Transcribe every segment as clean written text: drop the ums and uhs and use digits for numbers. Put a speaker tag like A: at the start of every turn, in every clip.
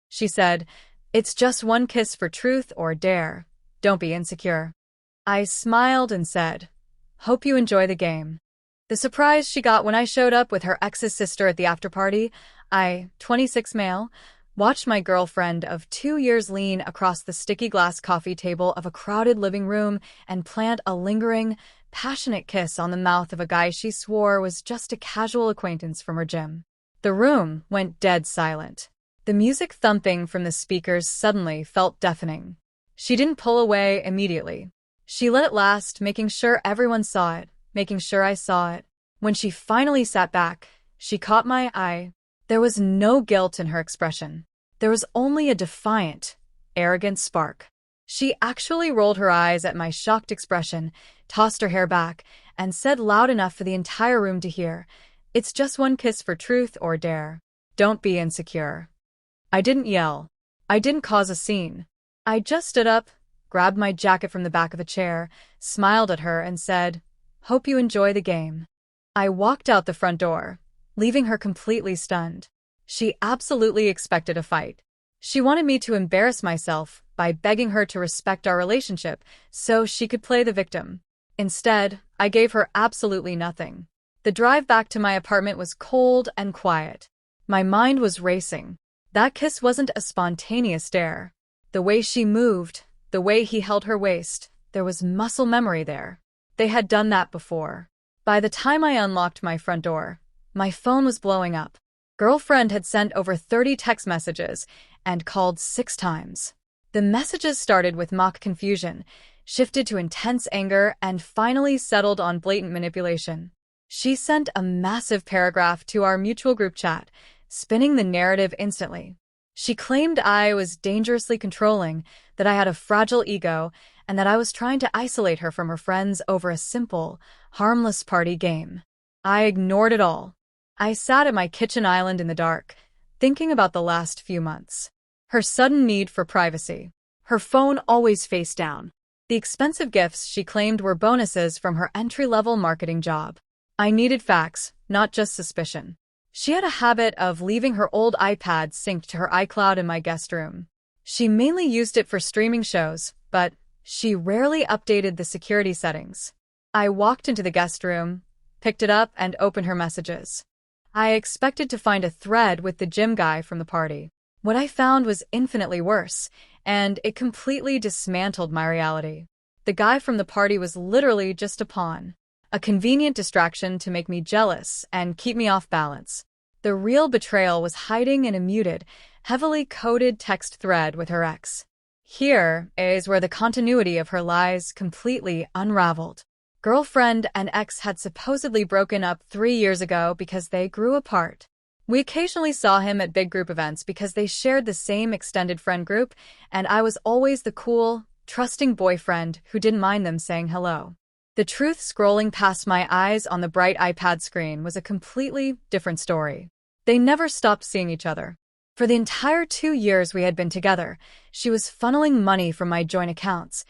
A: She said, "It's just one kiss for truth or dare. Don't be insecure." I smiled and said, "Hope you enjoy the game." The surprise she got when I showed up with her ex's sister at the afterparty, I, 26 male, watched my girlfriend of 2 years lean across the sticky glass coffee table of a crowded living room and plant a lingering, passionate kiss on the mouth of a guy she swore was just a casual acquaintance from her gym. The room went dead silent. The music thumping from the speakers suddenly felt deafening. She didn't pull away immediately. She let it last, making sure everyone saw it, making sure I saw it. When she finally sat back, she caught my eye. There was no guilt in her expression. There was only a defiant, arrogant spark. She actually rolled her eyes at my shocked expression, tossed her hair back, and said loud enough for the entire room to hear, "It's just one kiss for truth or dare. Don't be insecure." I didn't yell. I didn't cause a scene. I just stood up, grabbed my jacket from the back of a chair, smiled at her, and said, "Hope you enjoy the game." I walked out the front door, leaving her completely stunned. She absolutely expected a fight. She wanted me to embarrass myself by begging her to respect our relationship so she could play the victim. Instead, I gave her absolutely nothing. The drive back to my apartment was cold and quiet. My mind was racing. That kiss wasn't a spontaneous dare. The way she moved, the way he held her waist, there was muscle memory there. They had done that before. By the time I unlocked my front door, my phone was blowing up. Girlfriend had sent over 30 text messages and called 6 times. The messages started with mock confusion, shifted to intense anger, and finally settled on blatant manipulation. She sent a massive paragraph to our mutual group chat, spinning the narrative instantly. She claimed I was dangerously controlling, that I had a fragile ego, and that I was trying to isolate her from her friends over a simple, harmless party game. I ignored it all. I sat at my kitchen island in the dark, thinking about the last few months. Her sudden need for privacy. Her phone always face down. The expensive gifts she claimed were bonuses from her entry-level marketing job. I needed facts, not just suspicion. She had a habit of leaving her old iPad synced to her iCloud in my guest room. She mainly used it for streaming shows, but she rarely updated the security settings. I walked into the guest room, picked it up, and opened her messages. I expected to find a thread with the gym guy from the party. What I found was infinitely worse, and it completely dismantled my reality. The guy from the party was literally just a pawn, a convenient distraction to make me jealous and keep me off balance. The real betrayal was hiding in a muted, heavily coded text thread with her ex. Here is where the continuity of her lies completely unraveled. Girlfriend and ex had supposedly broken up 3 years ago because they grew apart. We occasionally saw him at big group events because they shared the same extended friend group, and I was always the cool, trusting boyfriend who didn't mind them saying hello. The truth scrolling past my eyes on the bright iPad screen was a completely different story. They never stopped seeing each other. For the entire 2 years we had been together, she was funneling money from my joint accounts,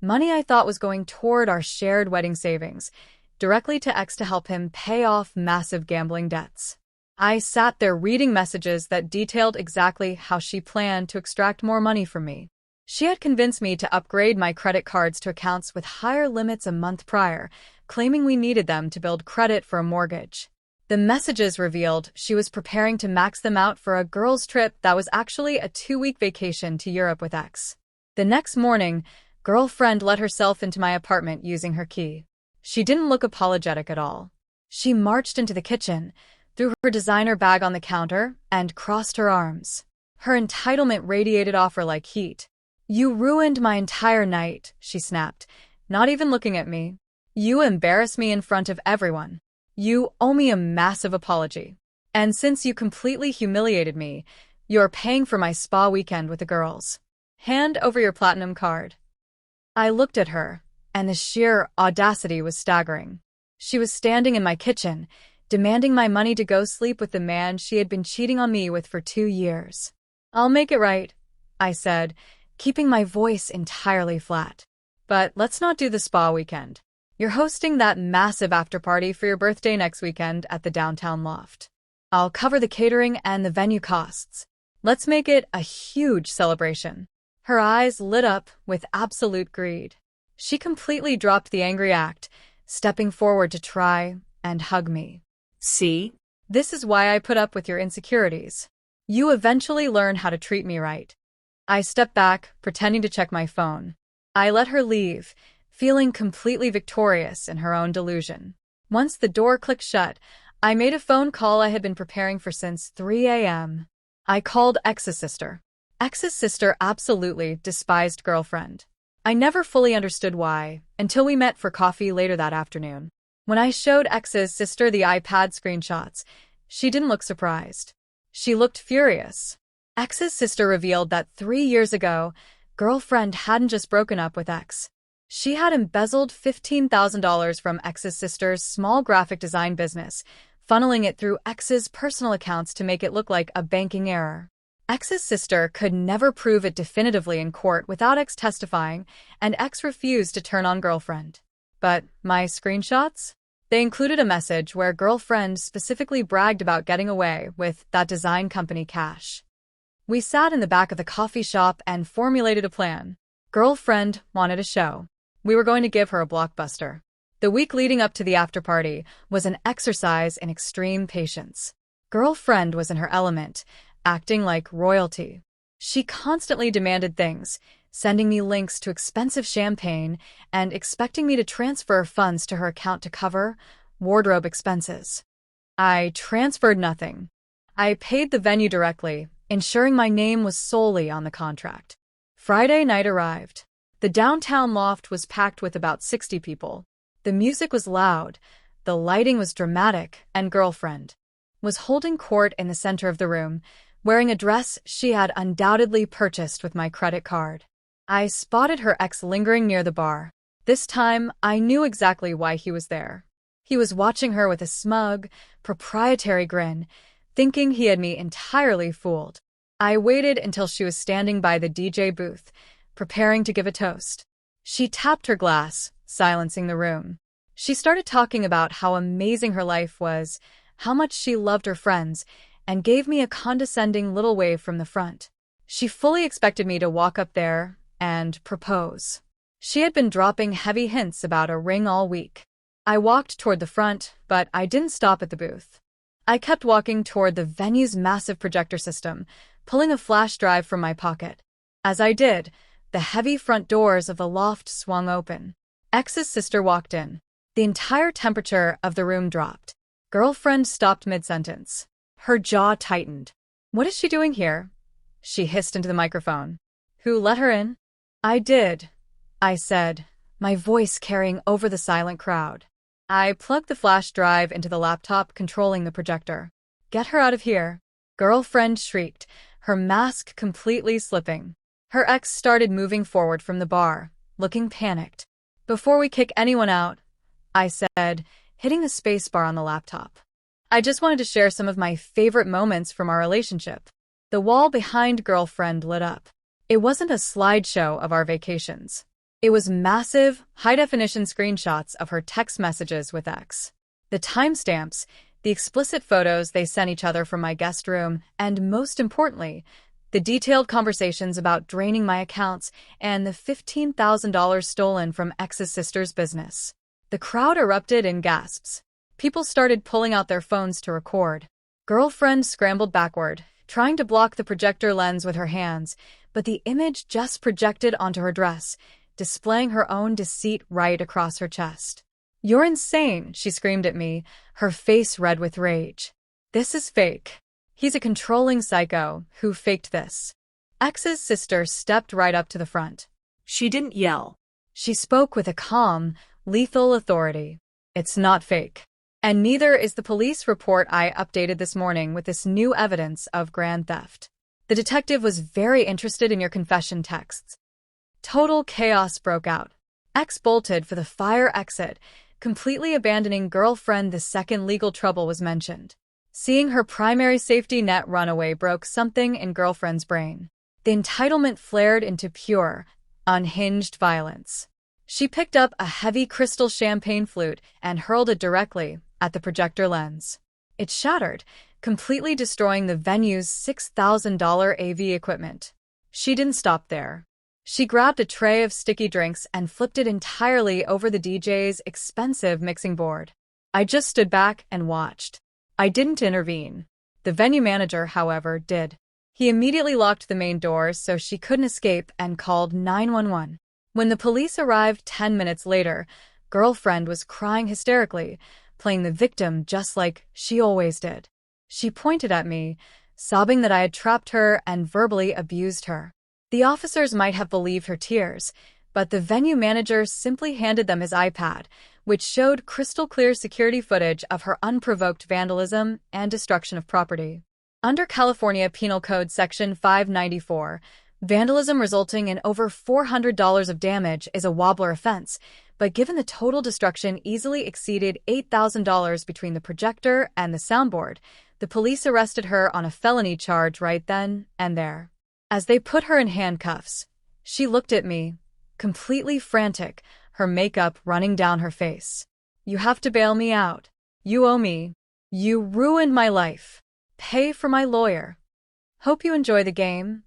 A: money I thought was going toward our shared wedding savings, directly to ex to help him pay off massive gambling debts. I sat there reading messages that detailed exactly how she planned to extract more money from me. She had convinced me to upgrade my credit cards to accounts with higher limits a month prior, claiming we needed them to build credit for a mortgage. The messages revealed she was preparing to max them out for a girls' trip that was actually a 2-week vacation to Europe with ex. The next morning, girlfriend let herself into my apartment using her key. She didn't look apologetic at all. She marched into the kitchen, threw her designer bag on the counter, and crossed her arms. Her entitlement radiated off her like heat. "You ruined my entire night," she snapped, not even looking at me. "You embarrassed me in front of everyone. You owe me a massive apology. And since you completely humiliated me, you're paying for my spa weekend with the girls. Hand over your platinum card." I looked at her, and the sheer audacity was staggering. She was standing in my kitchen, demanding my money to go sleep with the man she had been cheating on me with for 2 years. "I'll make it right," I said, keeping my voice entirely flat. "But let's not do the spa weekend. You're hosting that massive after-party for your birthday next weekend at the downtown loft. I'll cover the catering and the venue costs. Let's make it a huge celebration." Her eyes lit up with absolute greed. She completely dropped the angry act, stepping forward to try and hug me.
B: See?
A: This is why I put up with your insecurities. You eventually learn how to treat me right. I stepped back, pretending to check my phone. I let her leave, feeling completely victorious in her own delusion. Once the door clicked shut, I made a phone call I had been preparing for since 3 a.m. I called X's sister. X's sister absolutely despised girlfriend. I never fully understood why, until we met for coffee later that afternoon. When I showed X's sister the iPad screenshots, she didn't look surprised. She looked furious. X's sister revealed that 3 years ago, girlfriend hadn't just broken up with X. She had embezzled $15,000 from X's sister's small graphic design business, funneling it through X's personal accounts to make it look like a banking error. X's sister could never prove it definitively in court without X testifying, and X refused to turn on girlfriend. But my screenshots? They included a message where girlfriend specifically bragged about getting away with that design company cash. We sat in the back of the coffee shop and formulated a plan. Girlfriend wanted a show. We were going to give her a blockbuster. The week leading up to the afterparty was an exercise in extreme patience. Girlfriend was in her element, acting like royalty. She constantly demanded things, sending me links to expensive champagne and expecting me to transfer funds to her account to cover wardrobe expenses. I transferred nothing. I paid the venue directly, ensuring my name was solely on the contract. Friday night arrived. The downtown loft was packed with about 60 people. The music was loud, the lighting was dramatic, and girlfriend was holding court in the center of the room, wearing a dress she had undoubtedly purchased with my credit card. I spotted her ex lingering near the bar. This time, I knew exactly why he was there. He was watching her with a smug, proprietary grin, thinking he had me entirely fooled. I waited until she was standing by the DJ booth, preparing to give a toast. She tapped her glass, silencing the room. She started talking about how amazing her life was, how much she loved her friends, and gave me a condescending little wave from the front. She fully expected me to walk up there and propose. She had been dropping heavy hints about a ring all week. I walked toward the front, but I didn't stop at the booth. I kept walking toward the venue's massive projector system, pulling a flash drive from my pocket. As I did, the heavy front doors of the loft swung open. X's sister walked in. The entire temperature of the room dropped. Girlfriend stopped mid-sentence. Her jaw tightened. "What is she doing here?" she hissed into the microphone. "Who let her in?" "I did," I said, my voice carrying over the silent crowd. I plugged the flash drive into the laptop controlling the projector. "Get her out of here." Girlfriend shrieked, her mask completely slipping. Her ex started moving forward from the bar, looking panicked. "Before we kick anyone out," I said, hitting the spacebar on the laptop, "I just wanted to share some of my favorite moments from our relationship." The wall behind girlfriend lit up. It wasn't a slideshow of our vacations. It was massive, high-definition screenshots of her text messages with X. The timestamps, the explicit photos they sent each other from my guest room, and most importantly, the detailed conversations about draining my accounts and the $15,000 stolen from X's sister's business. The crowd erupted in gasps. People started pulling out their phones to record. Girlfriend scrambled backward, trying to block the projector lens with her hands, but the image just projected onto her dress, displaying her own deceit right across her chest. "You're insane," she screamed at me, her face red with rage. "This is fake. He's a controlling psycho who faked this." X's sister stepped right up to the front.
B: She didn't yell.
A: She spoke with a calm, lethal authority. "It's not fake. And neither is the police report I updated this morning with this new evidence of grand theft. The detective was very interested in your confession texts." Total chaos broke out. X bolted for the fire exit, completely abandoning girlfriend the second legal trouble was mentioned. Seeing her primary safety net run away broke something in girlfriend's brain. The entitlement flared into pure, unhinged violence. She picked up a heavy crystal champagne flute and hurled it directly at the projector lens. It shattered, completely destroying the venue's $6,000 AV equipment. She didn't stop there. She grabbed a tray of sticky drinks and flipped it entirely over the DJ's expensive mixing board. I just stood back and watched. I didn't intervene. The venue manager, however, did. He immediately locked the main doors so she couldn't escape and called 911. When the police arrived 10 minutes later, girlfriend was crying hysterically, playing the victim just like she always did. She pointed at me, sobbing that I had trapped her and verbally abused her. The officers might have believed her tears, but the venue manager simply handed them his iPad, which showed crystal-clear security footage of her unprovoked vandalism and destruction of property. Under California Penal Code Section 594, vandalism resulting in over $400 of damage is a wobbler offense, but given the total destruction easily exceeded $8,000 between the projector and the soundboard, the police arrested her on a felony charge right then and there. As they put her in handcuffs, she looked at me, completely frantic, her makeup running down her face. "You have to bail me out. You owe me. You ruined my life. Pay for my lawyer." "Hope you enjoy the game,"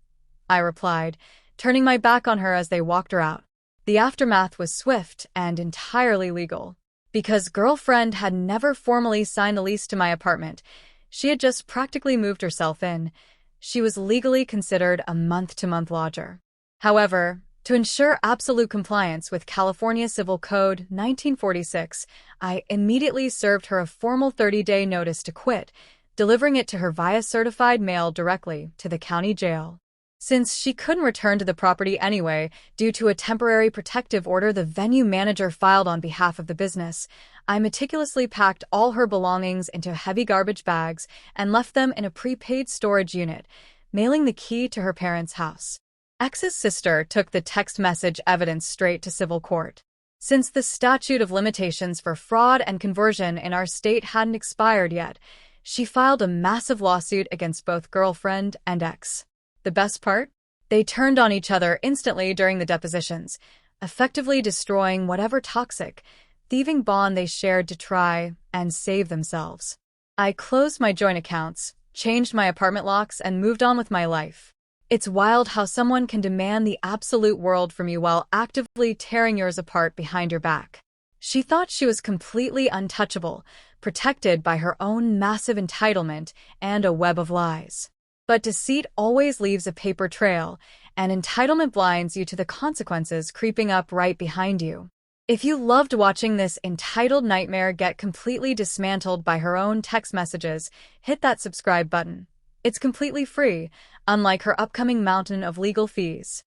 A: I replied, turning my back on her as they walked her out. The aftermath was swift and entirely legal. Because girlfriend had never formally signed a lease to my apartment, she had just practically moved herself in. She was legally considered a month-to-month lodger. However, to ensure absolute compliance with California Civil Code 1946, I immediately served her a formal 30-day notice to quit, delivering it to her via certified mail directly to the county jail. Since she couldn't return to the property anyway due to a temporary protective order the venue manager filed on behalf of the business, I meticulously packed all her belongings into heavy garbage bags and left them in a prepaid storage unit, mailing the key to her parents' house. X's sister took the text message evidence straight to civil court. Since the statute of limitations for fraud and conversion in our state hadn't expired yet, she filed a massive lawsuit against both girlfriend and ex. The best part? They turned on each other instantly during the depositions, effectively destroying whatever toxic, thieving bond they shared to try and save themselves. I closed my joint accounts, changed my apartment locks, and moved on with my life. It's wild how someone can demand the absolute world from you while actively tearing yours apart behind your back. She thought she was completely untouchable, protected by her own massive entitlement and a web of lies. But deceit always leaves a paper trail, and entitlement blinds you to the consequences creeping up right behind you. If you loved watching this entitled nightmare get completely dismantled by her own text messages, hit that subscribe button. It's completely free, unlike her upcoming mountain of legal fees.